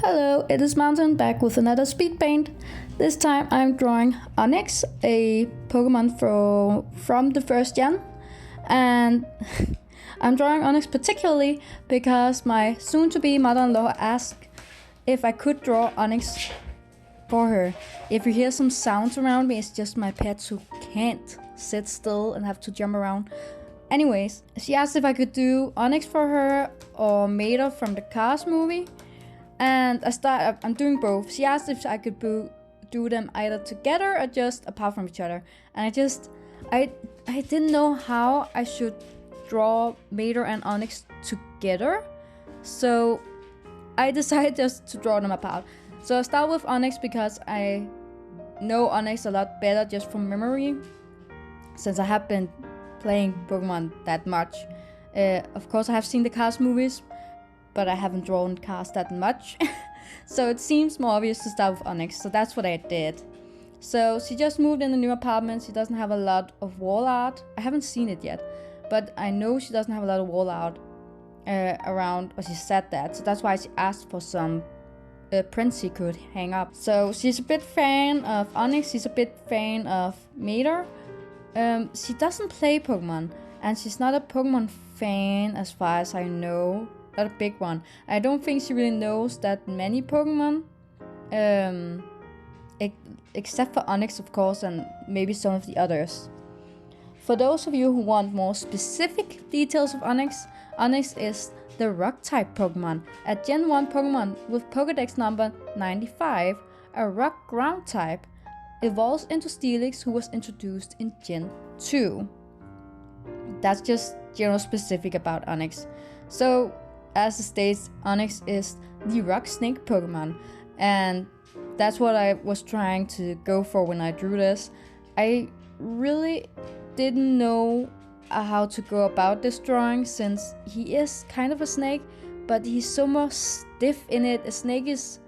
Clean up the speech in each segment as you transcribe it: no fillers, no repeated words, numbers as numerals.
Hello, it is Mountain back with another Speedpaint. This time I'm drawing Onix, a Pokemon from the first gen. And I'm drawing Onix particularly because my soon-to-be mother-in-law asked if I could draw Onix for her. If you hear some sounds around me, it's just my pets who can't sit still and have to jump around. Anyways, she asked if I could do Onix for her or Mater from the Cars movie. And I'm doing both. She asked if I could do them either together or just apart from each other. And I didn't know how I should draw Mater and Onix together. So I decided just to draw them apart. So I'll start with Onix because I know Onix a lot better just from memory, since I have been playing Pokemon that much. Of course I have seen the Cars movies, but I haven't drawn Cars that much. So it seems more obvious to start with Onix, so that's what I did. So she just moved in a new apartment. She doesn't have a lot of wall art. I haven't seen it yet, but I know she doesn't have a lot of wall art around, or she said that. So that's why she asked for some prints she could hang up. So she's a bit fan of Onix, she's a bit fan of Mater. She doesn't play Pokemon, and she's not a Pokemon fan as far as I know. Not a big one. I don't think she really knows that many Pokemon, except for Onix, of course, and maybe some of the others. For those of you who want more specific details of Onix, Onix is the Rock-type Pokemon, a Gen 1 Pokemon with Pokédex number 95, a Rock ground type, evolves into Steelix, who was introduced in Gen 2. That's just general specific about Onix. So, as it states, Onix is the Rock Snake Pokemon, and that's what I was trying to go for when I drew this. I really didn't know how to go about this drawing, since he is kind of a snake, but he's so much stiff in it. A snake is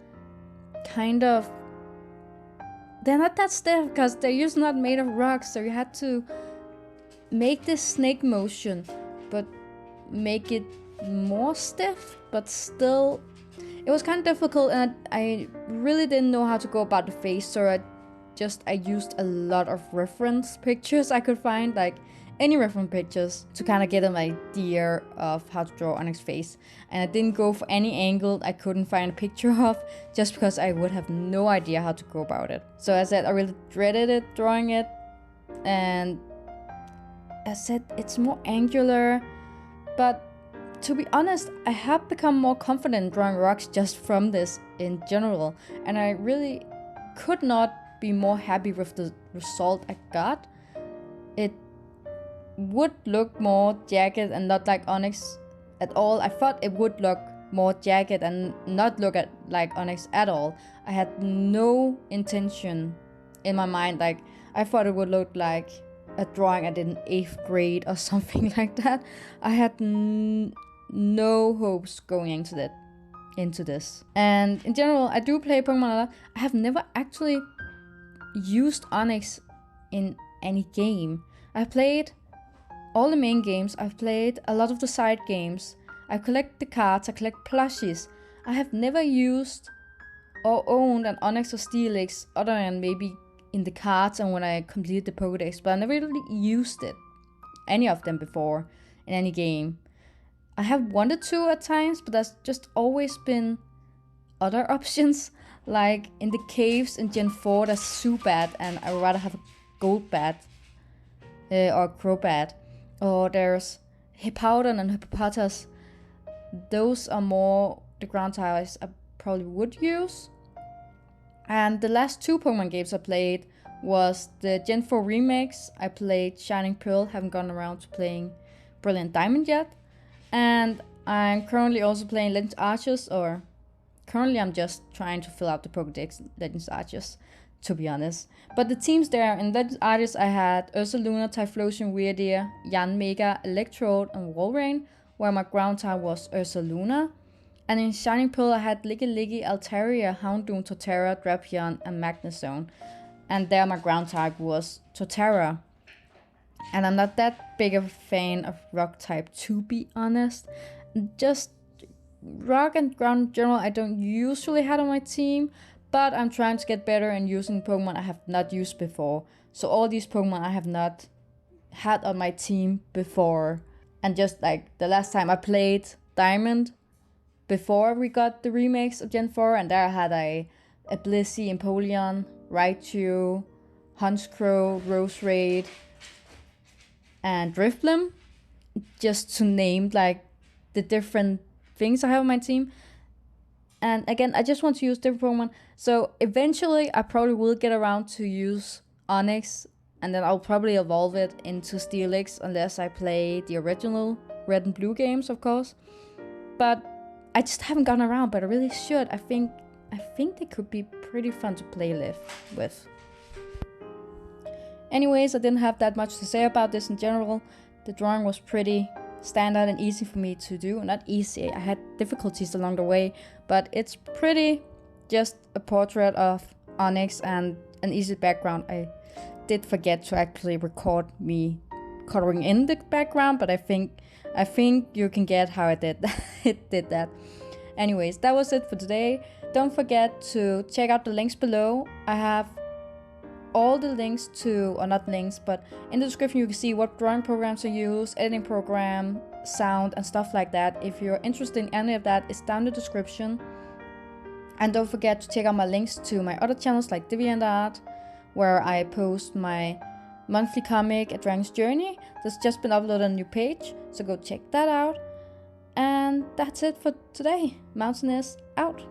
kind of... they're not that stiff because they're usually not made of rocks, so you had to make this snake motion, but make it more stiff, but still it was kind of difficult, and I really didn't know how to go about the face, so I used a lot of reference pictures I could find, like any reference pictures, to kind of get an idea of how to draw Onix's face. And I didn't go for any angle I couldn't find a picture of, just because I would have no idea how to go about it. So as I said, I really dreaded it, drawing it, and as I said, it's more angular, but to be honest, I have become more confident drawing rocks just from this in general, and I really could not be more happy with the result I got. It would look more jagged and not like Onix at all. I thought it would look more jagged and not look like Onix at all. I had no intention in my mind, like I thought it would look like a drawing I did in 8th grade or something like that. I had no hopes going into this. And in general, I do play Pokemon a lot. I have never actually used Onix in any game. I've played all the main games. I've played a lot of the side games. I collect the cards, I collect plushies. I have never used or owned an Onix or Steelix other than maybe in the cards and when I completed the Pokédex, but I never really used any of them before in any game. I have wanted to at times, but there's just always been other options. Like in the caves in Gen 4, that's Zubat, and I'd rather have a Golbat or a Crobat. Or there's Hippowdon and Hippopotas. Those are more the ground types I probably would use. And the last 2 Pokemon games I played was the Gen 4 remakes. I played Shining Pearl, haven't gone around to playing Brilliant Diamond yet. And I'm currently also playing Legends Arceus, or currently I'm just trying to fill out the Pokédex Legends Arceus, to be honest. But the teams there, in Legends Arceus I had Ursaluna, Typhlosion, Weirdeer, Yanmega, Electrode, and Walrein, where my ground type was Ursaluna. And in Shining Pearl I had Lickilicky, Altaria, Houndoom, Torterra, Drapion, and Magnezone. And there my ground type was Torterra. And I'm not that big of a fan of rock type, to be honest. Just rock and ground in general I don't usually have on my team, but I'm trying to get better in using Pokemon I have not used before. So all these Pokemon I have not had on my team before. And just like the last time I played Diamond, before we got the remakes of Gen 4, and there I had a Blissey, Empoleon, Raichu, Honchkrow, Roserade, and Drifblim, just to name like the different things I have on my team. And again, I just want to use different Pokemon. So eventually I probably will get around to use Onix, and then I'll probably evolve it into Steelix unless I play the original Red and Blue games, of course. But I just haven't gotten around, but I really should. I think they could be pretty fun to play with. Anyways, I didn't have that much to say about this in general. The drawing was pretty standard and easy for me to do. Not easy, I had difficulties along the way, but it's pretty just a portrait of Onix and an easy background. I did forget to actually record me coloring in the background, but I think you can get how it did that. Anyways, that was it for today. Don't forget to check out the links below. I have all the links to, or not links, but in the description you can see what drawing programs I use, editing program, sound, and stuff like that. If you're interested in any of that, it's down in the description. And don't forget to check out my links to my other channels like DeviantArt, where I post my monthly comic, A Dragon's Journey. There's just been uploaded a new page, so go check that out. And that's it for today. Mountain is out.